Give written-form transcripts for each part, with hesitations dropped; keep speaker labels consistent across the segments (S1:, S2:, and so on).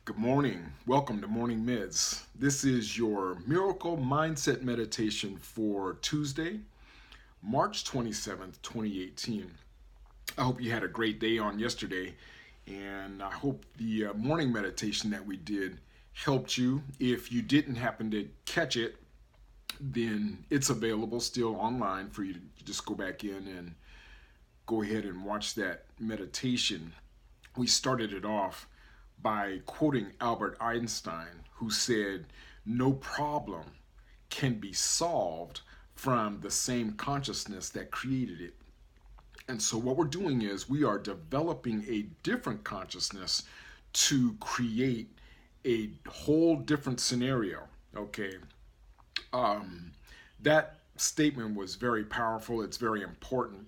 S1: Good morning. Welcome to Morning Mids. This is your miracle mindset meditation for Tuesday, March 27th, 2018. I hope you had a great day on yesterday, and I hope the morning meditation that we did helped you. If you didn't happen to catch it, then it's available still online for you to just go back in and go ahead and watch that meditation. We started it off by quoting Albert Einstein, who said, "No problem can be solved from the same consciousness that created it." And so, what we're doing is we are developing a different consciousness to create a whole different scenario. Okay. That statement was very powerful, it's very important.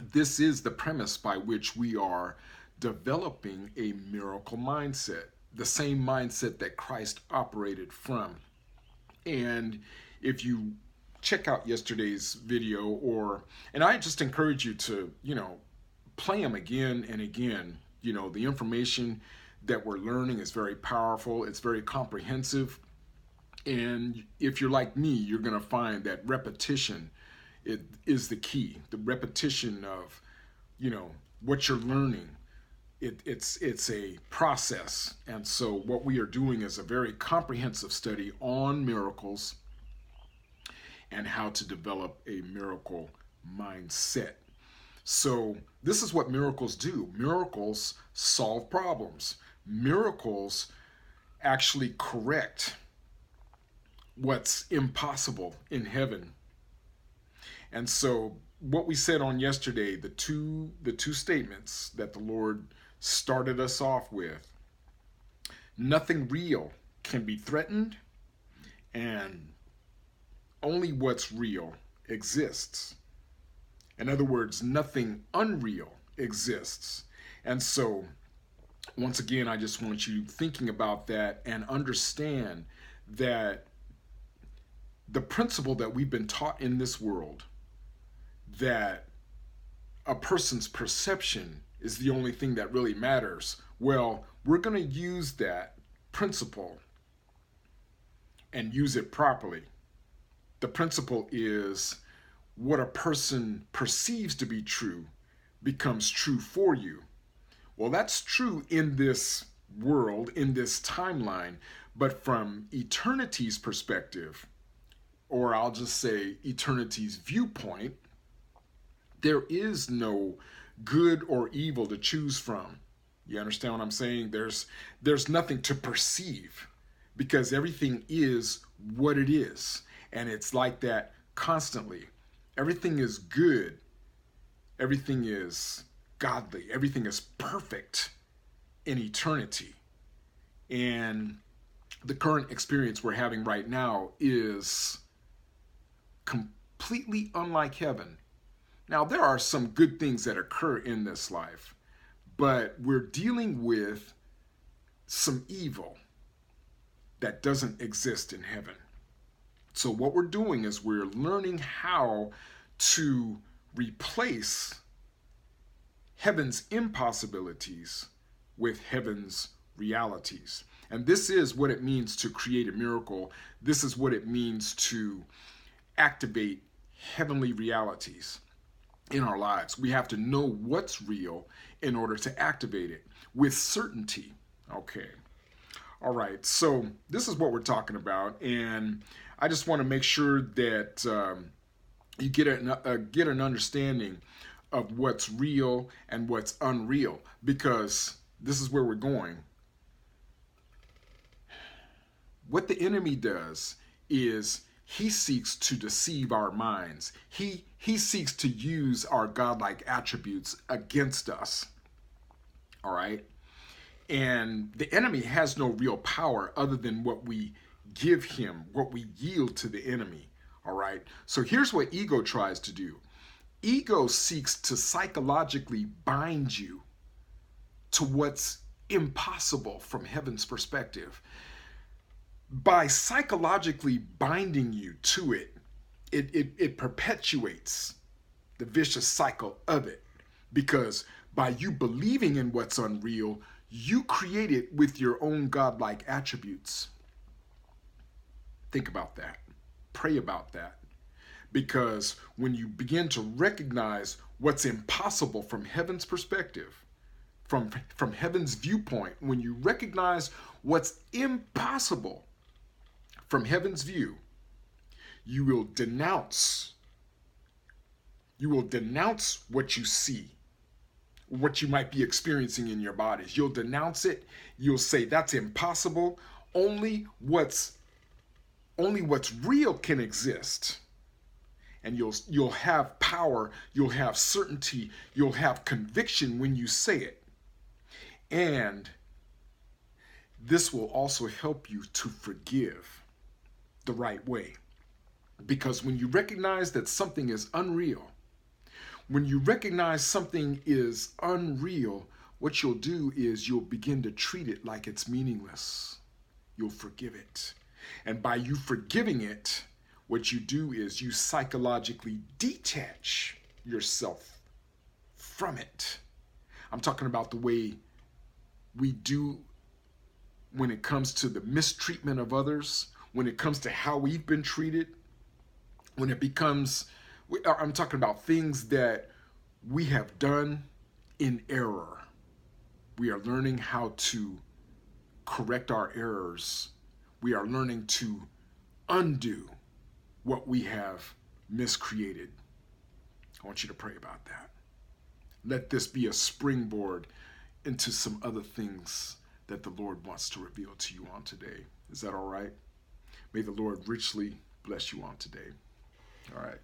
S1: This is the premise by which we are developing a miracle mindset, the same mindset that Christ operated from. And if you check out yesterday's video, and I just encourage you to, play them again and again. The information that we're learning is very powerful, it's very comprehensive. And if you're like me, you're going to find that repetition is the key. The repetition of, what you're learning. It's a process. And so what we are doing is a very comprehensive study on miracles and how to develop a miracle mindset. So this is what miracles do. Miracles solve problems. Miracles actually correct what's impossible in heaven. And so what we said on yesterday, the two statements that the Lord started us off with: nothing real can be threatened, and only what's real exists. In other words, nothing unreal exists. And so once again, I just want you thinking about that and understand that the principle that we've been taught in this world, that a person's perception is the only thing that really matters. Well, we're going to use that principle and use it properly. The principle is what a person perceives to be true becomes true for you. Well, that's true in this world, in this timeline, but from eternity's perspective, or I'll just say eternity's viewpoint, there is no good or evil to choose from. You understand what I'm saying? There's nothing to perceive, because everything is what it is. And it's like that constantly. Everything is good. Everything is godly. Everything is perfect in eternity. And the current experience we're having right now is completely unlike heaven. Now, there are some good things that occur in this life, but we're dealing with some evil that doesn't exist in heaven. So what we're doing is we're learning how to replace heaven's impossibilities with heaven's realities. And this is what it means to create a miracle. This is what it means to activate heavenly realities in our lives. We have to know what's real in order to activate it with certainty. Okay. All right. So this is what we're talking about, and I just want to make sure that you get an understanding of what's real and what's unreal, because this is where we're going. What the enemy does is he seeks to deceive our minds. He seeks to use our godlike attributes against us. All right? And the enemy has no real power other than what we give him, what we yield to the enemy. All right? So here's what ego tries to do. Ego seeks to psychologically bind you to what's impossible from heaven's perspective. By psychologically binding you to it, it perpetuates the vicious cycle of it. Because by you believing in what's unreal, You create it with your own godlike attributes. Think about that. Pray about that. Because when you begin to recognize what's impossible from heaven's perspective, from heaven's viewpoint, when you recognize what's impossible from heaven's view, you will denounce what you see, what you might be experiencing in your bodies. You'll denounce it. You'll say that's impossible. Only what's real can exist. And you'll have power, you'll have certainty, you'll have conviction when you say it. And this will also help you to forgive the right way. Because when you recognize that something is unreal, when you recognize something is unreal, what you'll do is you'll begin to treat it like it's meaningless. You'll forgive it. And by you forgiving it, what you do is you psychologically detach yourself from it. I'm talking about the way we do when it comes to the mistreatment of others, when it comes to how we've been treated, when it becomes, I'm talking about things that we have done in error. We are learning how to correct our errors. We are learning to undo what we have miscreated. I want you to pray about that. Let this be a springboard into some other things that the Lord wants to reveal to you on today. Is that all right? May the Lord richly bless you on today. All right.